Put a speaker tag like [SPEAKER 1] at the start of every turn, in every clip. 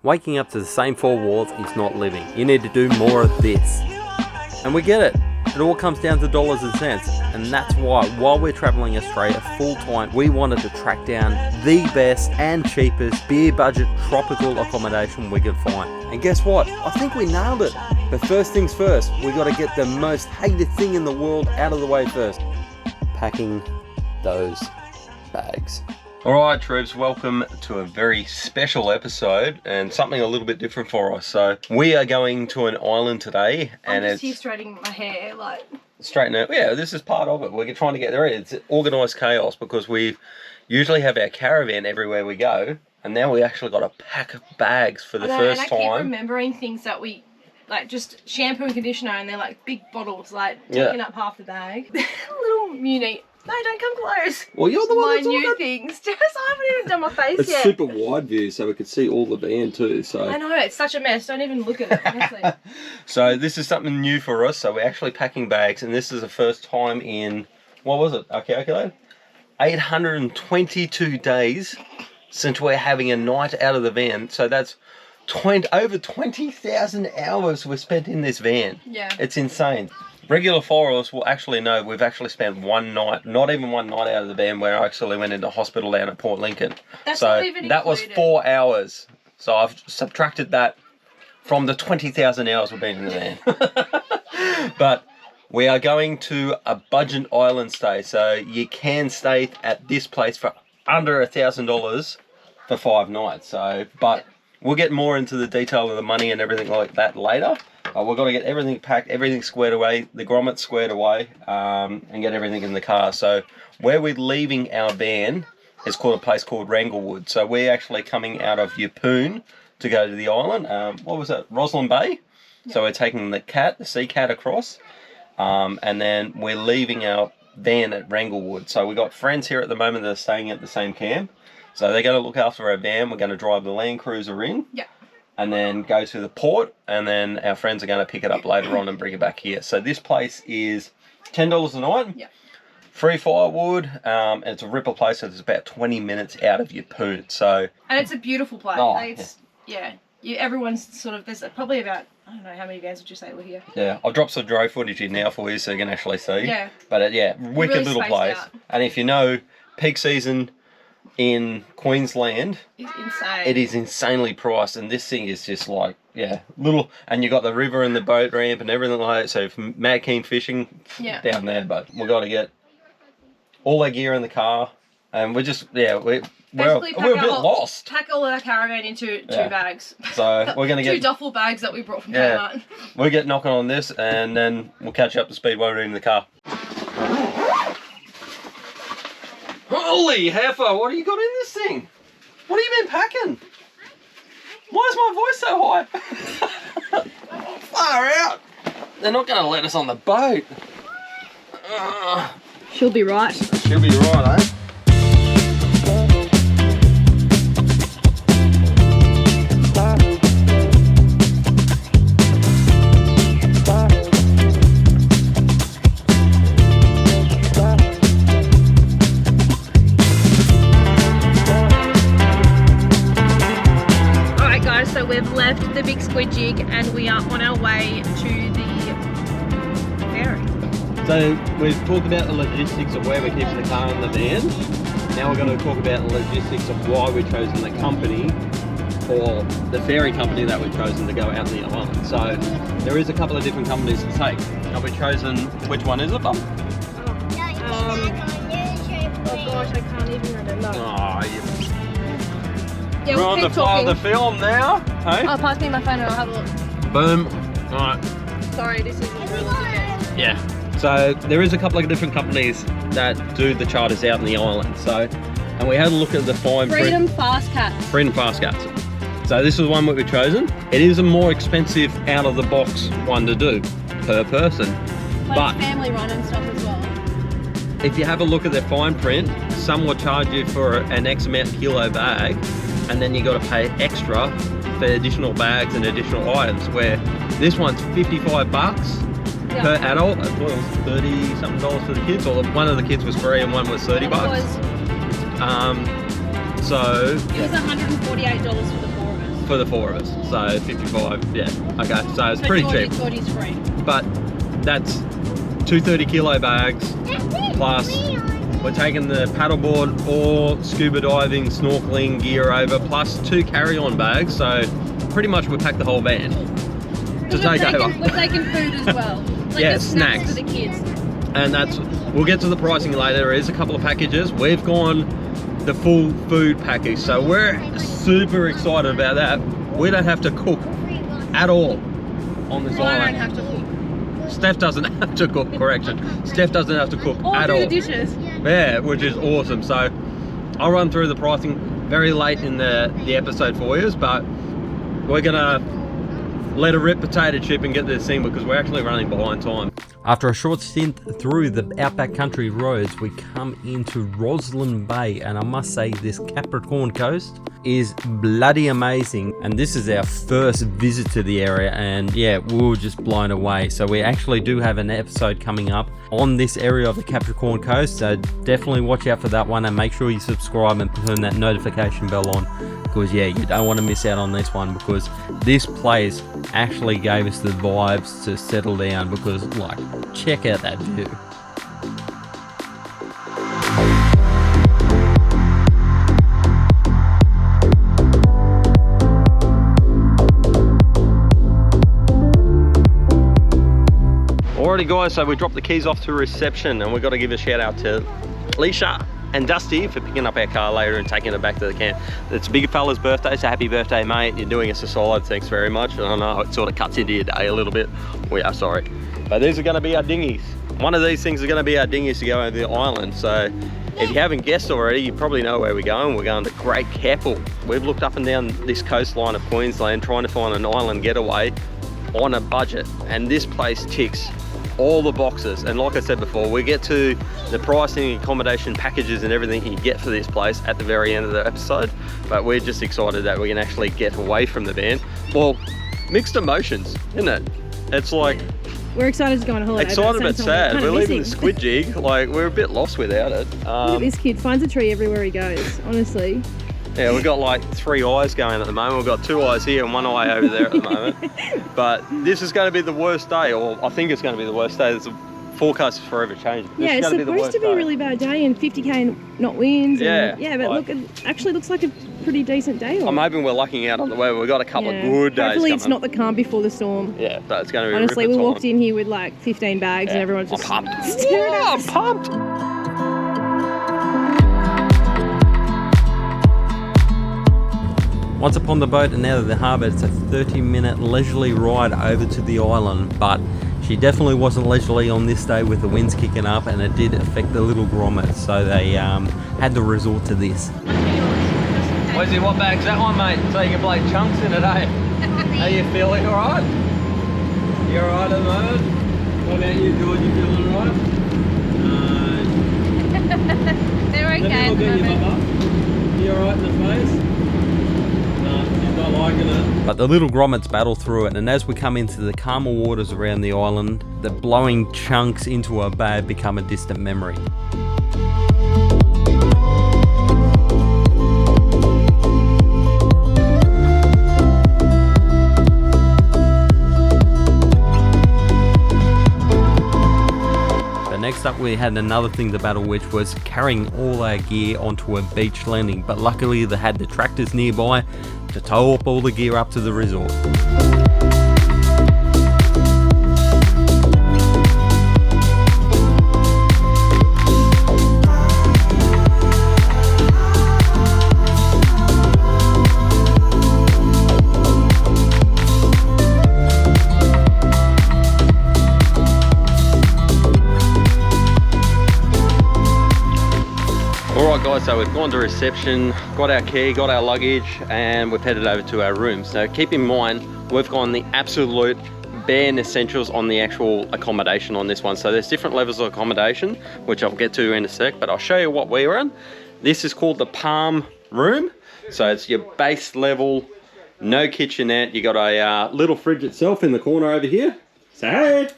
[SPEAKER 1] Waking up to the same four walls is not living. You need to do more of this. And we get it. It all comes down to dollars and cents. And that's why, while we're traveling Australia full time, we wanted to track down the best and cheapest beer budget tropical accommodation we could find. And guess what? I think we nailed it. But first things first, we got to get the most hated thing in the world out of the way first. Packing those bags. Alright troops, welcome to a very special episode and something a little bit different for us. So we are going to an island today and
[SPEAKER 2] I'm just here straightening my hair, like...
[SPEAKER 1] Straighten it, yeah, this is part of it. We're trying to get there. It's organised chaos because we usually have our caravan everywhere we go, and now we actually got a pack of bags for the first time.
[SPEAKER 2] And I keep remembering things that we, like just shampoo and conditioner, and they're like big bottles, like taking up half the bag. Little muni. No, don't come close.
[SPEAKER 1] Well, you're the one that's
[SPEAKER 2] minute things. Just, I haven't even done my face
[SPEAKER 1] it's
[SPEAKER 2] yet.
[SPEAKER 1] It's super wide view, so we could see all the van too. So
[SPEAKER 2] I know, it's such a mess. Don't even look at it, honestly.
[SPEAKER 1] So this is something new for us. So we're actually packing bags, and this is the first time in, what was it? Okay, 822 days since we're having a night out of the van. So that's over 20,000 hours we've spent in this van.
[SPEAKER 2] Yeah.
[SPEAKER 1] It's insane. Regular followers will actually know we've actually spent one night, not even one night out of the van, where I actually went into hospital down at Port Lincoln.
[SPEAKER 2] That's
[SPEAKER 1] so
[SPEAKER 2] not even
[SPEAKER 1] that was 4 hours. So I've subtracted that from the 20,000 hours we've been in the van. But we are going to a budget island stay. So you can stay at this place for under $1,000 for 5 nights. So, but we'll get more into the detail of the money and everything like that later. We've got to get everything packed, everything squared away, the grommets squared away, and get everything in the car. So where we're leaving our van is called a place called Wranglewood. So we're actually coming out of Yeppoon to go to the island. What was it? Roslyn Bay. Yep. So we're taking the sea cat across, and then we're leaving our van at Wranglewood. So we've got friends here at the moment that are staying at the same camp. So they're going to look after our van. We're going to drive the Land Cruiser in. Yeah. And then go to the port, and then our friends are going to pick it up later on and bring it back here. So this place is $10 a night. Yeah. Free firewood. It's a ripper place, so it's about 20 minutes out of Yeppoon. So. And
[SPEAKER 2] it's a beautiful place.
[SPEAKER 1] Oh,
[SPEAKER 2] like it's, everyone's sort of, there's probably about, I don't know, how many vans would you say were here?
[SPEAKER 1] Yeah, I'll drop some drone footage in now for you so you can actually see.
[SPEAKER 2] Yeah.
[SPEAKER 1] But wicked really little place. Out. And if you know, peak season in Queensland,
[SPEAKER 2] it's insane.
[SPEAKER 1] It is insanely priced, and this thing is just like, little, and you got the river and the boat ramp and everything like that. So if mad keen fishing, down there, but we've got to get all our gear in the car, and we're just, we're a bit lost.
[SPEAKER 2] Pack all our caravan into 2 bags.
[SPEAKER 1] So we're going to get
[SPEAKER 2] 2 duffel bags that we brought from Kmart.
[SPEAKER 1] We'll get knocking on this, and then we'll catch you up to speed while we're in the car. Holy heifer, what have you got in this thing? What have you been packing? Why is my voice so high? Far out. They're not going to let us on the boat.
[SPEAKER 2] She'll be right.
[SPEAKER 1] She'll be right, eh?
[SPEAKER 2] We've left the big squid jig and we are on our way to the ferry.
[SPEAKER 1] So we've talked about the logistics of where we're keeping the car in the van. Now we're going to talk about the logistics of why we've chosen the company, or the ferry company that we've chosen to go out in the island. So there is a couple of different companies to take. Have we chosen, which one is it, Bum?
[SPEAKER 2] Oh gosh, I can't even remember.
[SPEAKER 1] We're on the fly of the film now. Hey?
[SPEAKER 2] Oh, pass me my phone and I'll have a look.
[SPEAKER 1] Boom. Alright.
[SPEAKER 2] Sorry, this isn't really good.
[SPEAKER 1] Yeah. So there is a couple of different companies that do the charters out in the island. So, and we had a look at the fine print.
[SPEAKER 2] Freedom Fast Cats.
[SPEAKER 1] Freedom Fast Cats. So this is the one that we've chosen. It is a more expensive out of the box one to do per person.
[SPEAKER 2] But it's family run and stuff as well.
[SPEAKER 1] If you have a look at their fine print, some will charge you for an X amount kilo bag, and then you got to pay extra for additional bags and additional items, where this one's $55 per adult, as well as $30 something for the kids, or one of the kids was free and one was $30.
[SPEAKER 2] So it was $148 for the 4 of us.
[SPEAKER 1] for the 4 of us. So 55, yeah, okay. So it's pretty cheap.
[SPEAKER 2] Geordie's free.
[SPEAKER 1] But that's 230 kilo bags, plus we're taking the paddleboard or scuba diving, snorkeling gear over, plus 2 carry-on bags. So pretty much we packed the whole van to take over.
[SPEAKER 2] We're taking food as well. Like
[SPEAKER 1] Yeah,
[SPEAKER 2] the snacks
[SPEAKER 1] snacks.
[SPEAKER 2] for the kids.
[SPEAKER 1] And that's, we'll get to the pricing later. There is a couple of packages. We've gone the full food package, so we're super excited about that. We don't have to cook at all on this
[SPEAKER 2] I
[SPEAKER 1] island.
[SPEAKER 2] don't have to cook.
[SPEAKER 1] Steph doesn't have to cook, correction. Steph doesn't have to cook
[SPEAKER 2] Or
[SPEAKER 1] at
[SPEAKER 2] do
[SPEAKER 1] all.
[SPEAKER 2] the dishes.
[SPEAKER 1] Yeah, which is awesome. So I'll run through the pricing very late in the episode for you, but we're gonna let a rip potato chip and get this thing because we're actually running behind time. After a short stint through the outback country roads, we come into Roslyn Bay, and I must say this Capricorn coast is bloody amazing. And this is our first visit to the area, and yeah, we were just blown away. So we actually do have an episode coming up on this area of the Capricorn coast, so definitely watch out for that one, and make sure you subscribe and turn that notification bell on, because yeah, you don't want to miss out on this one, because this place actually gave us the vibes to settle down, because like, check out that view. Alrighty guys, so we dropped the keys off to reception, and we've got to give a shout out to Leisha and Dusty for picking up our car later and taking it back to the camp. It's big fella's birthday, so happy birthday mate. You're doing us a solid, thanks very much. And I know it sort of cuts into your day a little bit. We are sorry. But these are going to be our dinghies. One of these things is going to be our dinghies to go over the island. So if you haven't guessed already, you probably know where we're going. We're going to Great Keppal. We've looked up and down this coastline of Queensland trying to find an island getaway on a budget. And this place ticks all the boxes. And like I said before, we get to the pricing, accommodation packages and everything you get for this place at the very end of the episode. But we're just excited that we can actually get away from the van. Well, mixed emotions, isn't it? It's like,
[SPEAKER 2] We're excited to go on a holiday.
[SPEAKER 1] excited but sad. We're leaving the squid jig, like we're a bit lost without it.
[SPEAKER 2] Look at this kid, finds a tree everywhere he goes, honestly.
[SPEAKER 1] Yeah, we've got like 3 eyes going at the moment. We've got 2 eyes here and 1 eye over there at the moment. But this is going to be the worst day, or I think it's going to be the worst day. There's a forecast is forever changing.
[SPEAKER 2] Yeah, it's supposed to be a really bad day and 50k not winds. And, yeah, but
[SPEAKER 1] like,
[SPEAKER 2] look, it actually looks like a pretty decent day.
[SPEAKER 1] I'm hoping we're lucking out on the weather. We've got a couple of good days
[SPEAKER 2] Hopefully it's
[SPEAKER 1] coming.
[SPEAKER 2] not the calm before the storm.
[SPEAKER 1] Yeah, but it's going to be
[SPEAKER 2] honestly,
[SPEAKER 1] a
[SPEAKER 2] we
[SPEAKER 1] ripper
[SPEAKER 2] walked
[SPEAKER 1] time.
[SPEAKER 2] in here with like 15 bags and everyone's just
[SPEAKER 1] I'm pumped.
[SPEAKER 2] staring at
[SPEAKER 1] I'm
[SPEAKER 2] us.
[SPEAKER 1] pumped. Once upon the boat and out of the harbour, it's a 30-minute leisurely ride over to the island, but she definitely wasn't leisurely on this day with the winds kicking up, and it did affect the little grommets, so they had to resort to this. Wesley, what bag's that one, mate? So you can play chunks in it, eh? How you feeling, alright? You alright at the moment? What about you, George? You feeling alright?
[SPEAKER 2] They're okay.
[SPEAKER 1] Let me look at you, Bubba. You alright in the face? Not liking it. But the little grommets battle through it, and as we come into the calmer waters around the island, the blowing chunks into a bay become a distant memory. Next up we had another thing to battle, which was carrying all our gear onto a beach landing, but luckily they had the tractors nearby to tow up all the gear up to the resort. Alright guys, so we've gone to reception, got our key, got our luggage, and we've headed over to our rooms. Now keep in mind, we've gone the absolute bare essentials on the actual accommodation on this one. So there's different levels of accommodation, which I'll get to in a sec, but I'll show you what we're in. This is called the Palm Room. So it's your base level, no kitchenette. You got a little fridge itself in the corner over here. Say hey!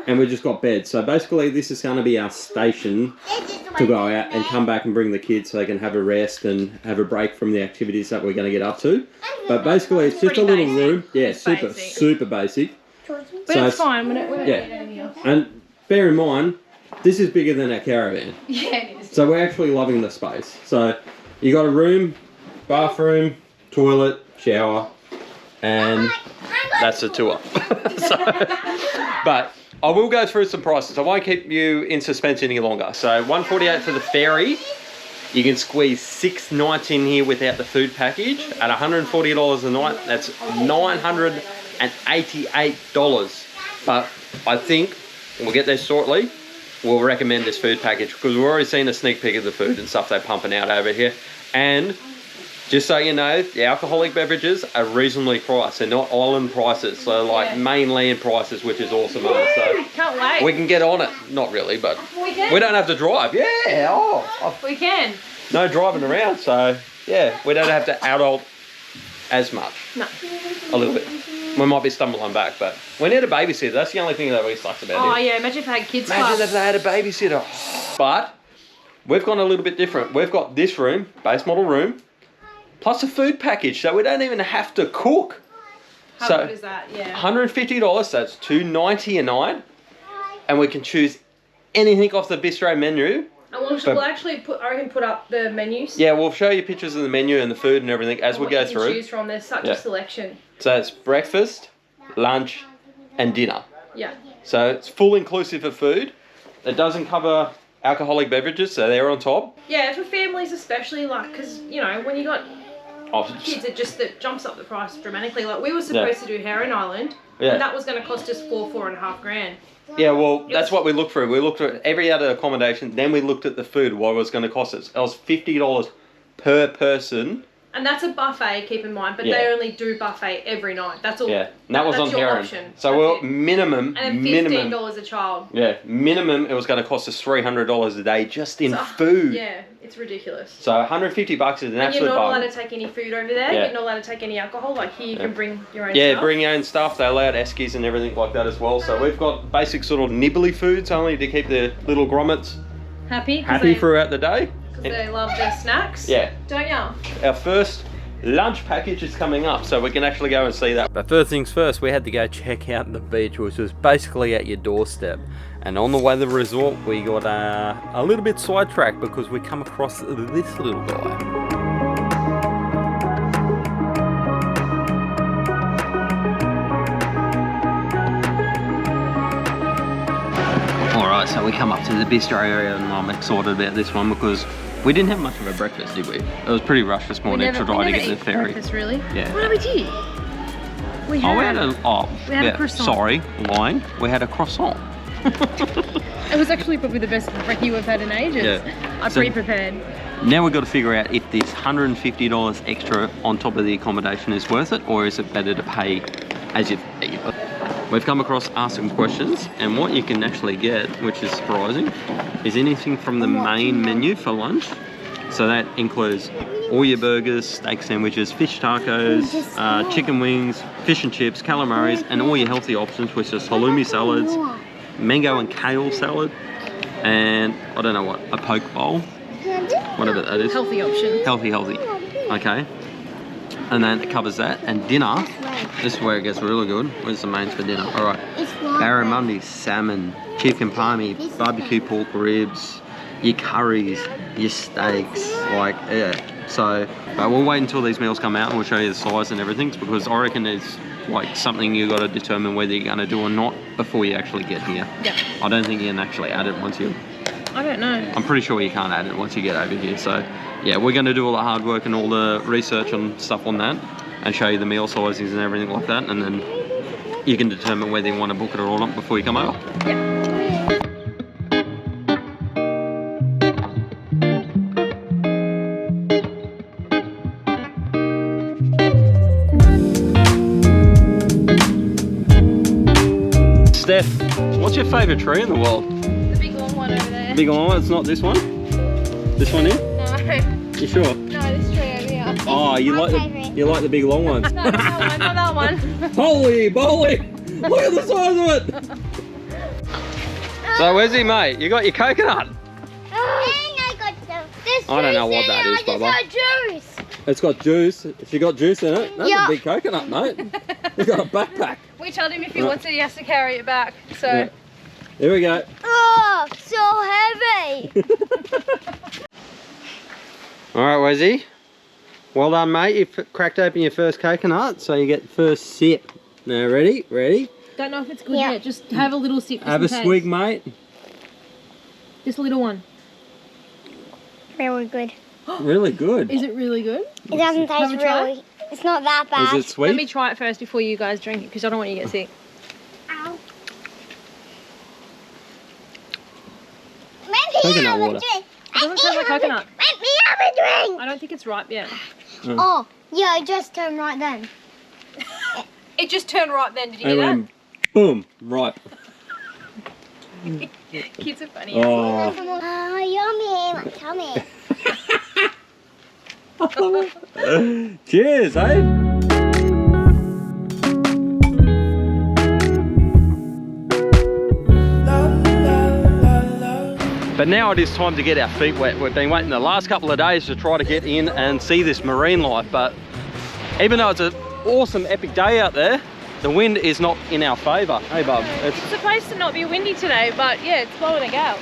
[SPEAKER 1] And we've just got beds. So basically this is going to be our station to go out and come back and bring the kids so they can have a rest and have a break from the activities that we're going to get up to. But basically, it's just a
[SPEAKER 2] Pretty
[SPEAKER 1] little
[SPEAKER 2] basic.
[SPEAKER 1] room. Yeah,
[SPEAKER 2] It's
[SPEAKER 1] super,
[SPEAKER 2] basic.
[SPEAKER 1] super basic.
[SPEAKER 2] But
[SPEAKER 1] So
[SPEAKER 2] it's fine. We don't need
[SPEAKER 1] yeah.
[SPEAKER 2] anything else.
[SPEAKER 1] And bear in mind, this is bigger than our caravan.
[SPEAKER 2] Yeah, it is.
[SPEAKER 1] So we're actually loving the space. So you got a room, bathroom, toilet, shower, and that's the tour. But I will go through some prices. I won't keep you in suspense any longer. So $148 for the ferry. You can squeeze 6 nights in here without the food package. At $140 a night, that's $988. But I think, we'll get there shortly, we'll recommend this food package because we've already seen a sneak peek of the food and stuff they're pumping out over here. And just so you know, the alcoholic beverages are reasonably priced. They're not island prices, so like mainland prices, which is awesome. So
[SPEAKER 2] Can't wait.
[SPEAKER 1] we can get on it. Not really, but
[SPEAKER 2] We can.
[SPEAKER 1] we don't have to drive. Yeah,
[SPEAKER 2] We can.
[SPEAKER 1] no driving around, so yeah, we don't have to adult as much.
[SPEAKER 2] No.
[SPEAKER 1] A little bit. We might be stumbling back, but we need a babysitter. That's the only thing that really sucks about
[SPEAKER 2] Oh
[SPEAKER 1] it.
[SPEAKER 2] yeah, imagine if I had kids
[SPEAKER 1] Imagine
[SPEAKER 2] club.
[SPEAKER 1] if they had a babysitter. But we've gone a little bit different. We've got this room, base model room, plus a food package, so we don't even have to cook.
[SPEAKER 2] How
[SPEAKER 1] So
[SPEAKER 2] good is that? Yeah.
[SPEAKER 1] $150, so that's $290 a night, and we can choose anything off the bistro menu.
[SPEAKER 2] And we'll actually put up the menus.
[SPEAKER 1] Yeah, we'll show you pictures of the menu and the food and everything as
[SPEAKER 2] and
[SPEAKER 1] we go
[SPEAKER 2] what you can
[SPEAKER 1] through.
[SPEAKER 2] choose from. There's such a selection.
[SPEAKER 1] So it's breakfast, lunch, and dinner.
[SPEAKER 2] Yeah.
[SPEAKER 1] So it's full inclusive of food. It doesn't cover alcoholic beverages, so they're on top.
[SPEAKER 2] Yeah, for families especially, like, because, you know, when you got kids, it jumps up the price dramatically. Like, we were supposed to do Heron Island, and that was going to cost us $4.5 grand.
[SPEAKER 1] Yeah, well, that's what we looked through. We looked at every other accommodation, then we looked at the food, what it was going to cost us. It was $50 per person.
[SPEAKER 2] And that's a buffet, keep in mind, but they only do buffet every night. That's all.
[SPEAKER 1] Yeah, and that was on Heron.
[SPEAKER 2] Option.
[SPEAKER 1] So we're minimum,
[SPEAKER 2] and then $15 a child.
[SPEAKER 1] Yeah, minimum it was going to cost us $300 a day just in food.
[SPEAKER 2] Yeah, it's ridiculous.
[SPEAKER 1] So $150 is an absolute
[SPEAKER 2] And you're not
[SPEAKER 1] bargain.
[SPEAKER 2] allowed to take any food over there.
[SPEAKER 1] Yeah.
[SPEAKER 2] You're not allowed to take any alcohol. Like here, you can bring your own
[SPEAKER 1] Yeah,
[SPEAKER 2] stuff.
[SPEAKER 1] bring your own stuff. They allowed eskies and everything like that as well. So we've got basic sort of nibbly foods only to keep the little grommets
[SPEAKER 2] happy
[SPEAKER 1] throughout the day.
[SPEAKER 2] Because they love their snacks.
[SPEAKER 1] Yeah.
[SPEAKER 2] Don't ya?
[SPEAKER 1] Our first lunch package is coming up, so we can actually go and see that. But first things first, we had to go check out the beach, which was basically at your doorstep. And on the way to the resort, we got a little bit sidetracked because we come across this little guy. Alright, so we come up to the bistro area and I'm excited about this one because we didn't have much of a breakfast, did we? It was pretty rushed this morning to try to get to the ferry.
[SPEAKER 2] Breakfast, really?
[SPEAKER 1] Yeah.
[SPEAKER 2] What did we do? We had
[SPEAKER 1] a croissant. Sorry, lying. We had a croissant.
[SPEAKER 2] It was actually probably the best brekkie we've had in ages.
[SPEAKER 1] Yeah.
[SPEAKER 2] I'm pre-prepared.
[SPEAKER 1] Now we've got to figure out if this $150 extra on top of the accommodation is worth it, or is it better to pay as you eat. We've come across Ask Some Questions, and what you can actually get, which is surprising, is anything from the main menu for lunch. So that includes all your burgers, steak sandwiches, fish tacos, chicken wings, fish and chips, calamaris, and all your healthy options, which is halloumi salads, mango and kale salad, and I don't know what, a poke bowl, whatever that is.
[SPEAKER 2] Healthy option.
[SPEAKER 1] Healthy. Okay. And then it covers that. And dinner, this is where it gets really good. Where's the mains for dinner? All right. Barramundi, salmon, chicken palmy, barbecue pork ribs, your curries, your steaks, like, yeah. So, but we'll wait until these meals come out and we'll show you the size and everything, because I reckon it's like something you got to determine whether you're going to do or not before you actually get here.
[SPEAKER 2] Yeah.
[SPEAKER 1] I don't think you can actually add it once you...
[SPEAKER 2] I don't know.
[SPEAKER 1] I'm pretty sure you can't add it once you get over here. So, yeah, we're going to do all the hard work and all the research and stuff on that and show you the meal sizings and everything like that, and then you can determine whether you want to book it or not before you come over.
[SPEAKER 2] Yeah.
[SPEAKER 1] Steph, what's your favourite tree in the world?
[SPEAKER 2] The big long one over there.
[SPEAKER 1] Big one? It's not this one? This one here?
[SPEAKER 2] No.
[SPEAKER 1] You sure?
[SPEAKER 2] No, this tree over here.
[SPEAKER 1] Oh, you like the big long ones?
[SPEAKER 2] No, not that one, not that one.
[SPEAKER 1] Holy moly! Look at the size of it! So where's he, mate? You got your coconut?
[SPEAKER 3] I got this
[SPEAKER 1] I don't know what that is, Bubba. It's got juice. She got juice in it. That's a big coconut, mate. He's got a backpack.
[SPEAKER 2] We told him if he wants it, he has to carry it back. So.
[SPEAKER 1] Yeah. Here we go.
[SPEAKER 3] Oh, so heavy.
[SPEAKER 1] All right, Wezzy. Well done, mate. You've cracked open your first coconut, so you get the first sip. Now, ready? Ready?
[SPEAKER 2] Don't know if it's good yet. Just have a little sip.
[SPEAKER 1] Have a swig, mate.
[SPEAKER 2] Just a little one.
[SPEAKER 3] Really good.
[SPEAKER 2] Really good? Is it really good?
[SPEAKER 3] It doesn't taste really. It's not that bad.
[SPEAKER 1] Is it sweet?
[SPEAKER 2] Let me try it first before you guys drink it, because I don't want you to get sick.
[SPEAKER 3] Ow.
[SPEAKER 1] Coconut water.
[SPEAKER 2] It doesn't taste like coconut.
[SPEAKER 3] Let me have a drink.
[SPEAKER 2] I don't think it's ripe yet.
[SPEAKER 3] Oh, yeah, it just turned right then.
[SPEAKER 2] It just turned ripe then. Did you hear that?
[SPEAKER 1] Boom, ripe.
[SPEAKER 2] Kids are funny.
[SPEAKER 1] Oh.
[SPEAKER 3] Yummy, my tummy.
[SPEAKER 1] Cheers, eh? But now it is time to get our feet wet. We've been waiting the last couple of days to try to get in and see this marine life, but even though it's an awesome epic day out there, the wind is not in our favour. Hey, bub.
[SPEAKER 2] It's supposed to not be windy today, but yeah, it's blowing a gale.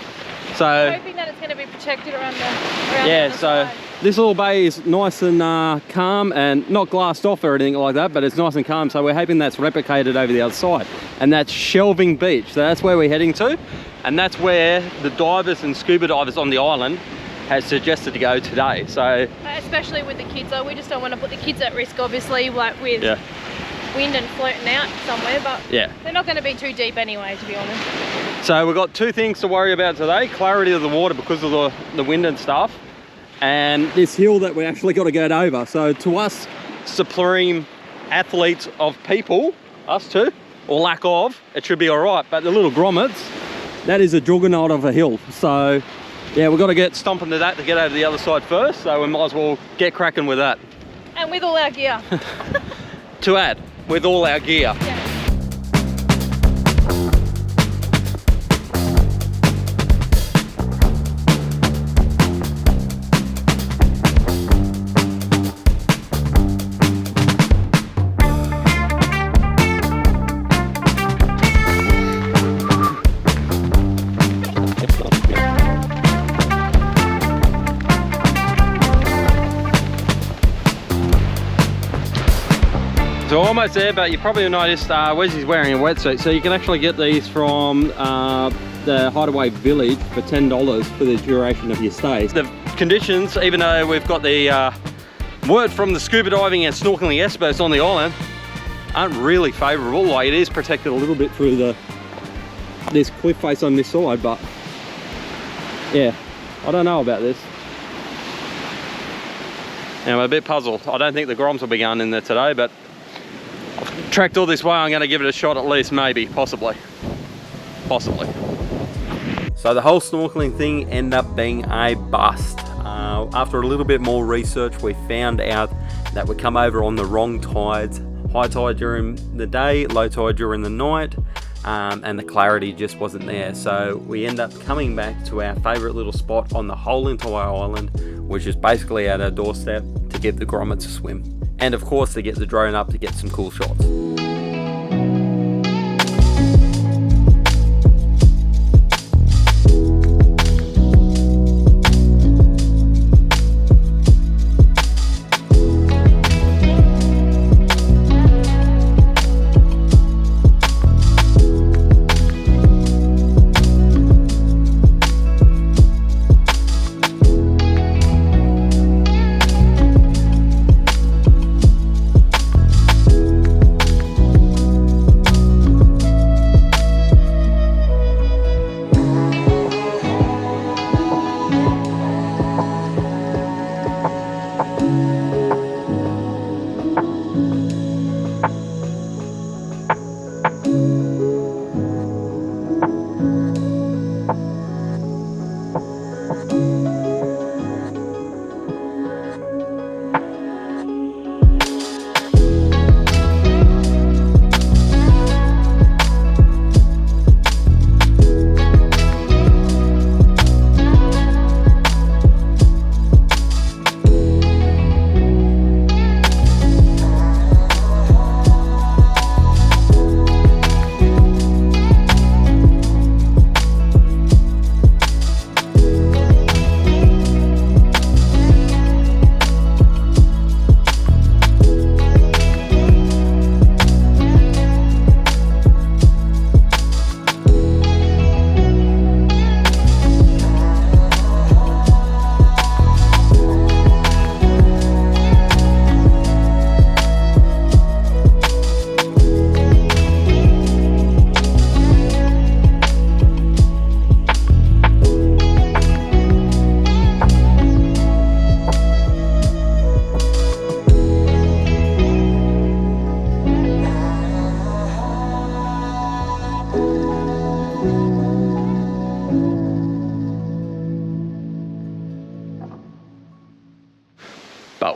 [SPEAKER 1] So
[SPEAKER 2] I'm hoping that it's going to be protected around the
[SPEAKER 1] so
[SPEAKER 2] side.
[SPEAKER 1] This little bay is nice and calm and not glassed off or anything like that, but it's nice and calm, so we're hoping that's replicated over the other side. And that's Shelving Beach, so that's where we're heading to, and that's where the divers and scuba divers on the island has suggested to go today. So
[SPEAKER 2] especially with the kids, though, we just don't want to put the kids at risk, obviously, like with wind and floating out somewhere, but they're not going to be too deep anyway, to be honest.
[SPEAKER 1] So we've got two things to worry about today: clarity of the water because of the wind and stuff, and this hill that we actually got to get over. So to us supreme athletes of people, us two, or lack of, it should be all right. But the little grommets, that is a juggernaut of a hill. So yeah, we've got to get stomping to that to get over the other side first, so we might as well get cracking with that.
[SPEAKER 2] And with all our gear.
[SPEAKER 1] To add, with all our gear.
[SPEAKER 2] Yeah.
[SPEAKER 1] So almost there, but you probably noticed Wezzy's wearing a wetsuit, so you can actually get these from the Hideaway Village for $10 for the duration of your stay. The conditions, even though we've got the word from the scuba diving and snorkeling experts on the island, aren't really favourable. Like, it is protected a little bit through this cliff face on this side, but yeah, I don't know about this. Now, I'm a bit puzzled. I don't think the groms will be going in there today, but I've trekked all this way. I'm going to give it a shot at least, maybe, possibly. So the whole snorkeling thing ended up being a bust. After a little bit more research, we found out that we come over on the wrong tides. High tide during the day, low tide during the night, and the clarity just wasn't there. So we end up coming back to our favourite little spot on the whole entire island, which is basically at our doorstep, to give the grommets a swim. And of course to get the drone up to get some cool shots.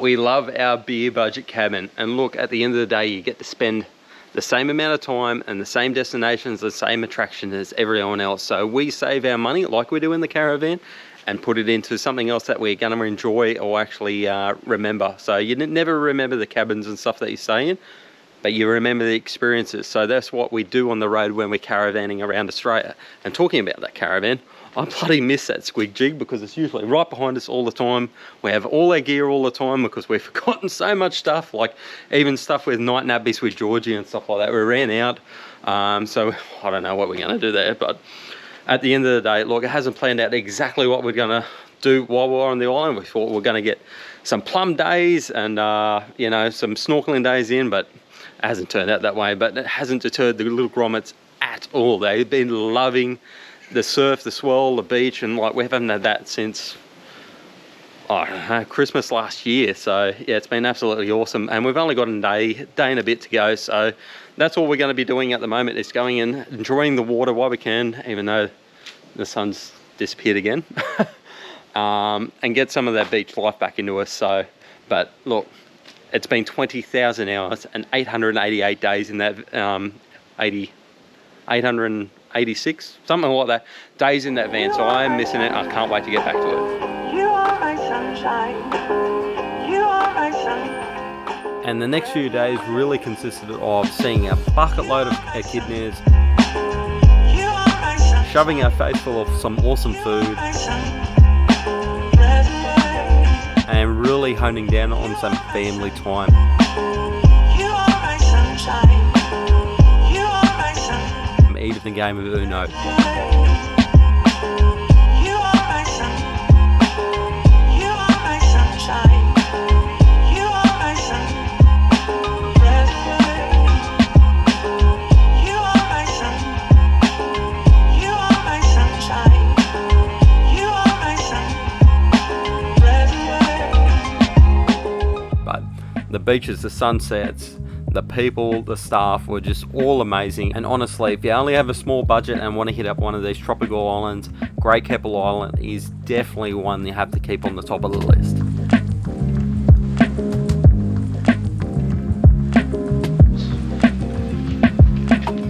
[SPEAKER 1] But we love our beer budget cabin. And look, at the end of the day, you get to spend the same amount of time and the same destinations, the same attraction as everyone else. So we save our money like we do in the caravan and put it into something else that we're going to enjoy or actually remember. So you never remember the cabins and stuff that you stay in, but you remember the experiences. So that's what we do on the road when we're caravanning around Australia. And talking about that caravan, I bloody miss that squig jig because it's usually right behind us all the time. We have all our gear all the time because we've forgotten so much stuff, like even stuff with night nabbies with Georgie and stuff like that. We ran out, so I don't know what we're going to do there. But at the end of the day, look, it hasn't planned out exactly what we're going to do while we're on the island. We thought we're going to get some plum days and you know, some snorkeling days in, but it hasn't turned out that way. But it hasn't deterred the little grommets at all. They've been loving the surf, the swell, the beach, and like we haven't had that since, I don't know, Christmas last year. So yeah, it's been absolutely awesome, and we've only got a day and a bit to go. So that's all we're going to be doing at the moment, is going and enjoying the water while we can, even though the sun's disappeared again, and get some of that beach life back into us. So, but look, it's been 20,000 hours and 888 days in that 886, something like that, days in that van. So I am missing it. I can't wait to get back to it. You are my sunshine. You are my sun. And the next few days really consisted of seeing a bucket load of echidnas, shoving our face full of some awesome food, and really honing down on some family time. Even the game of Uno. But the beaches, the sunsets, the people, the staff were just all amazing. And honestly, if you only have a small budget and want to hit up one of these tropical islands, Great Keppal Island is definitely one you have to keep on the top of the list.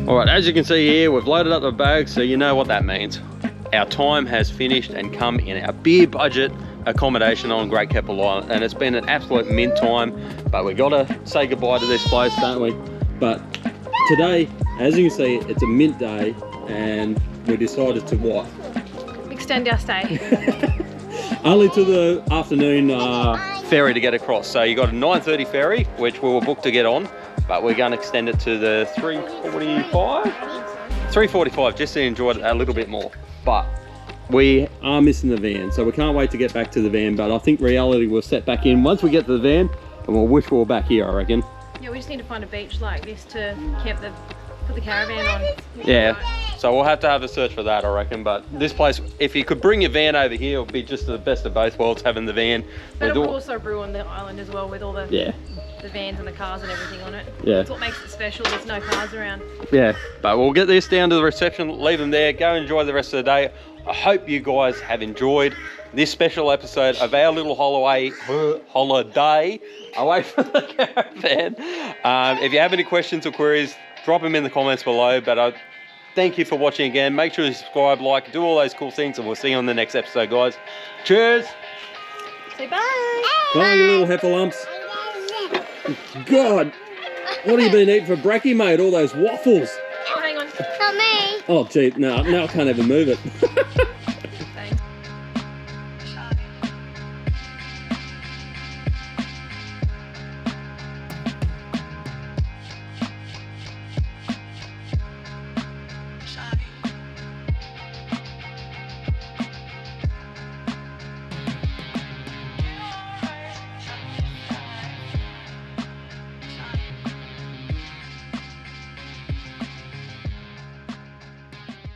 [SPEAKER 1] Alright, as you can see here, we've loaded up the bags, so you know what that means. Our time has finished and come in our beer budget accommodation on Great Keppal Island, and it's been an absolute mint time, but we gotta say goodbye to this place, don't we? But today, as you can see, it's a mint day, and we decided to what?
[SPEAKER 2] Extend our stay.
[SPEAKER 1] Only to the afternoon ferry to get across. So you got a 9:30 ferry, which we were booked to get on, but we're going to extend it to the 3:45 just to enjoy it a little bit more. But we are missing the van, so we can't wait to get back to the van. But I think reality will set back in once we get to the van, and we'll wish we were back here, I reckon.
[SPEAKER 2] Yeah, we just need to find a beach like this to put the caravan on.
[SPEAKER 1] Yeah, so we'll have to have a search for that, I reckon. But this place, if you could bring your van over here, it would be just the best of both worlds, having the van.
[SPEAKER 2] But it will also brew on the island as well, with all the vans and the cars and everything on it. Yeah. That's what makes it special, there's no cars around. Yeah, but we'll get this down to the reception, leave them there, go enjoy the rest of the day. I hope you guys have enjoyed this special episode of our little holiday away from the caravan. If you have any questions or queries, drop them in the comments below. But thank you for watching again. Make sure you subscribe, like, do all those cool things, and we'll see you on the next episode, guys. Cheers. Say bye.
[SPEAKER 1] Bye, you little heifer lumps. God, what have you been eating for brekkie, mate? All those waffles.
[SPEAKER 2] Oh, hang on.
[SPEAKER 3] Not me.
[SPEAKER 1] Oh, gee, no, I can't even move it.